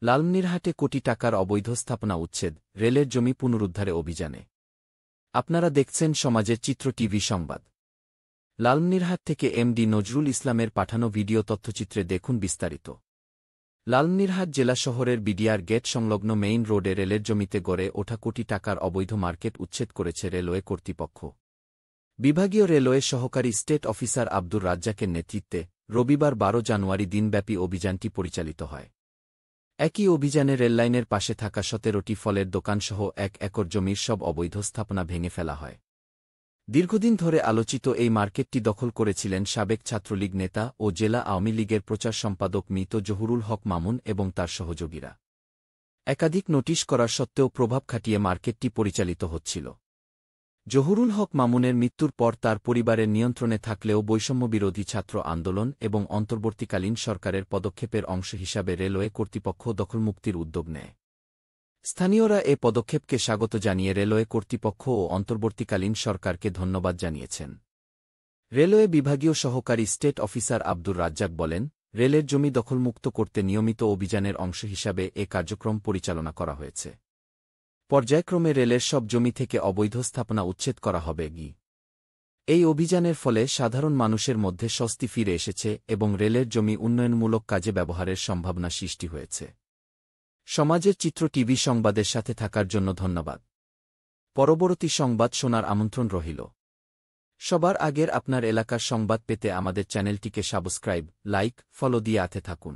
লালমনিরহাটে কোটি টাকার অবৈধ স্থাপনা উচ্ছেদ, রেলের জমি পুনরুদ্ধারে অভিযানে। আপনারা দেখছেন সমাজের চিত্র টিভি সংবাদ। লালমনিরহাট থেকে এমডি নজরুল ইসলামের পাঠানো ভিডিও তথ্যচিত্রে দেখুন বিস্তারিত। লালমনিরহাট জেলা শহরের বিডিআর গেট সংলগ্ন মেইন রোডে রেলের জমিতে গড়ে ওঠা কোটি টাকার অবৈধ মার্কেট উচ্ছেদ করেছে রেলওয়ে কর্তৃপক্ষ। বিভাগীয় রেলওয়ে সহকারী স্টেট অফিসার আব্দুর রাজ্জাকের নেতৃত্বে রবিবার ১২ জানুয়ারি দিনব্যাপী অভিযানটি পরিচালিত হয়। একই অভিযানে রেললাইনের পাশে থাকা ১৭টি ফলের দোকানসহ ১ একর জমির সব অবৈধ স্থাপনা ভেঙে ফেলা হয়। দীর্ঘদিন ধরে আলোচিত এই মার্কেটটি দখল করেছিলেন সাবেক ছাত্রলীগ নেতা ও জেলা আওয়ামী লীগের প্রচার সম্পাদক মৃত জহুরুল হক মামুন এবং তার সহযোগীরা। একাধিক নোটিশ করার সত্ত্বেও প্রভাব খাটিয়ে মার্কেটটি পরিচালিত হচ্ছিল। জহুরুল হক মামুনের মৃত্যুর পর তার পরিবারের নিয়ন্ত্রণে থাকলেও বৈষম্যবিরোধী ছাত্র আন্দোলন এবং অন্তর্বর্তীকালীন সরকারের পদক্ষেপের অংশ হিসাবে রেলওয়ে কর্তৃপক্ষ দখলমুক্তির উদ্যোগ নেয়। স্থানীয়রা এ পদক্ষেপকে স্বাগত জানিয়ে রেলওয়ে কর্তৃপক্ষ ও অন্তর্বর্তীকালীন সরকারকে ধন্যবাদ জানিয়েছেন। রেলওয়ে বিভাগীয় সহকারী স্টেট অফিসার আব্দুর রাজ্জাক বলেন, রেলের জমি দখলমুক্ত করতে নিয়মিত অভিযানের অংশ হিসাবে এ কার্যক্রম পরিচালনা করা হয়েছে। পর্যায়ক্রমে রেলের সব জমি থেকে অবৈধ স্থাপনা উচ্ছেদ করা হবে। এই অভিযানের ফলে সাধারণ মানুষের মধ্যে স্বস্তি ফিরে এসেছে এবং রেলের জমি উন্নয়নমূলক কাজে ব্যবহারের সম্ভাবনা সৃষ্টি হয়েছে। সমাজের চিত্র টিভি সংবাদের সাথে থাকার জন্য ধন্যবাদ। পরবর্তী সংবাদ শোনার আমন্ত্রণ রহিল। সবার আগের আপনার এলাকার সংবাদ পেতে আমাদের চ্যানেলটিকে সাবস্ক্রাইব, লাইক, ফলো দিয়ে থাকুন।